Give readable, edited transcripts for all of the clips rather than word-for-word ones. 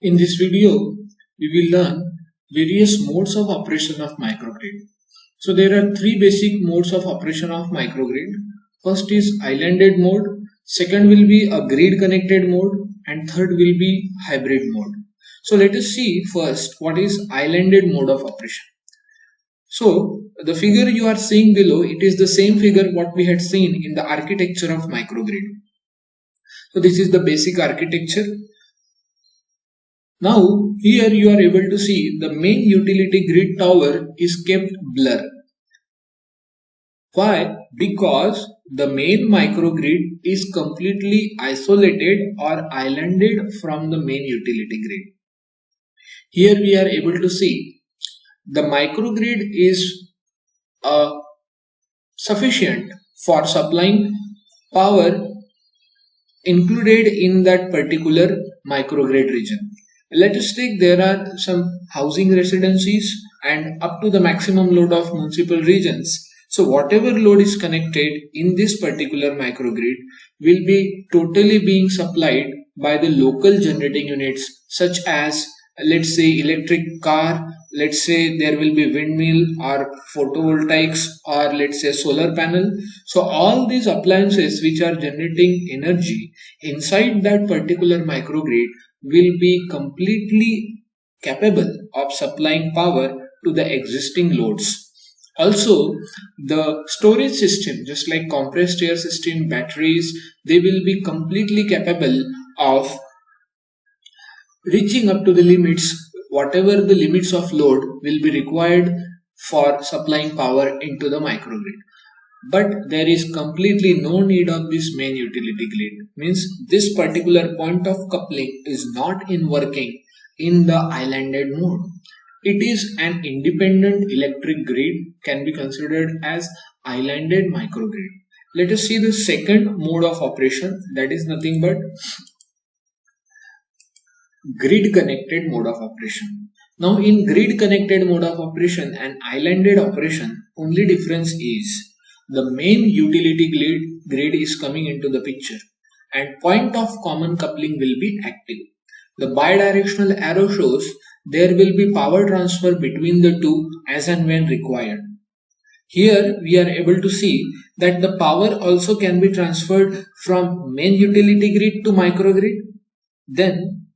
In this video, we will learn various modes of operation of microgrid. So there are three basic modes of operation of microgrid. First is islanded mode, second will be a grid connected mode, and third will be hybrid mode. So let us see first what is islanded mode of operation. So the figure you are seeing below, it is the same figure what we had seen in the architecture of microgrid. So this is the basic architecture. Now here you are able to see the main utility grid tower is kept blur. Why? Because the main microgrid is completely isolated or islanded from the main utility grid. Here we are able to see the microgrid is sufficient for supplying power included in that particular microgrid region. Let us take there are some housing residencies and up to the maximum load of municipal regions. So whatever load is connected in this particular microgrid will be totally being supplied by the local generating units, such as let's say electric car, let's say there will be windmill or photovoltaics, or let's say solar panel. So all these appliances which are generating energy inside that particular microgrid will be completely capable of supplying power to the existing loads. Also, the storage system, just like compressed air system, batteries, they will be completely capable of reaching up to the limits, whatever the limits of load will be required for supplying power into the microgrid. But there is completely no need of this main utility grid. Means this particular point of coupling is not in working in the islanded mode. It is an independent electric grid, can be considered as islanded microgrid. Let us see the second mode of operation, that is nothing but grid connected mode of operation. Now in grid connected mode of operation and islanded operation, only difference is the main utility grid is coming into the picture and point of common coupling will be active. The bidirectional arrow shows there will be power transfer between the two as and when required. Here we are able to see that the power also can be transferred from main utility grid to microgrid. Then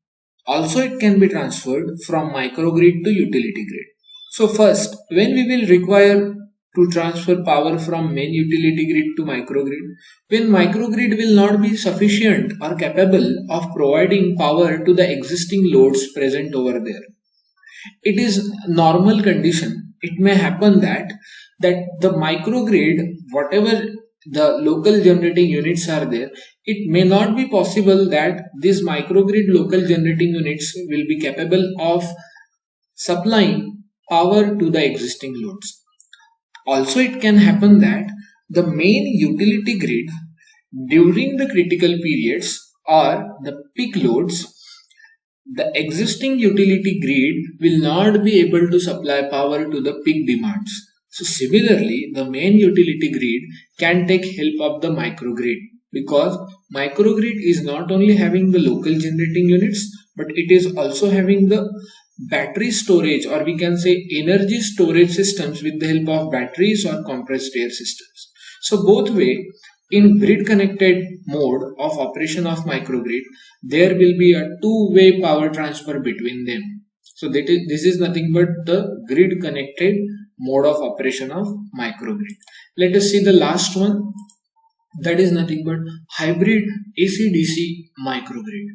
also it can be transferred from microgrid to utility grid. So first, when we will require to transfer power from main utility grid to microgrid, when microgrid will not be sufficient or capable of providing power to the existing loads present over there. It is normal condition. It may happen that the microgrid, whatever the local generating units are there, it may not be possible that these microgrid local generating units will be capable of supplying power to the existing loads. Also, it can happen that the main utility grid during the critical periods or the peak loads, the existing utility grid will not be able to supply power to the peak demands. So similarly, the main utility grid can take help of the microgrid, because microgrid is not only having the local generating units, but it is also having the battery storage, or we can say energy storage systems with the help of batteries or compressed air systems. So both way, in grid connected mode of operation of microgrid, there will be a two-way power transfer between them. So this is nothing but the grid connected mode of operation of microgrid. Let us see the last one, that is nothing but hybrid AC-DC microgrid.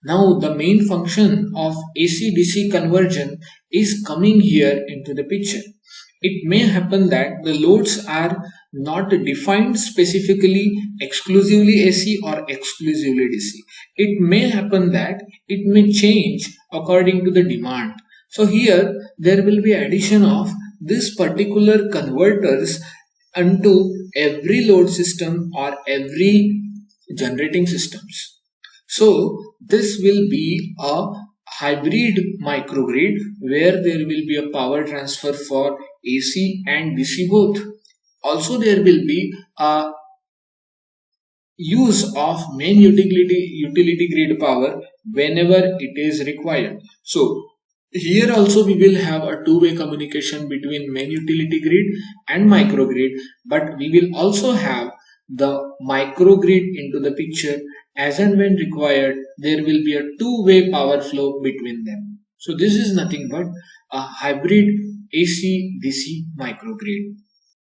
Now the main function of AC-DC conversion is coming here into the picture. It may happen that the loads are not defined specifically exclusively AC or exclusively DC. It may happen that it may change according to the demand. So here there will be addition of this particular converters unto every load system or every generating systems. So this will be a hybrid microgrid where there will be a power transfer for AC and DC both. Also there will be a use of main utility grid power whenever it is required. So here also we will have a two-way communication between main utility grid and microgrid, but we will also have the microgrid into the picture. As and when required, there will be a two-way power flow between them. So this is nothing but a hybrid AC DC microgrid.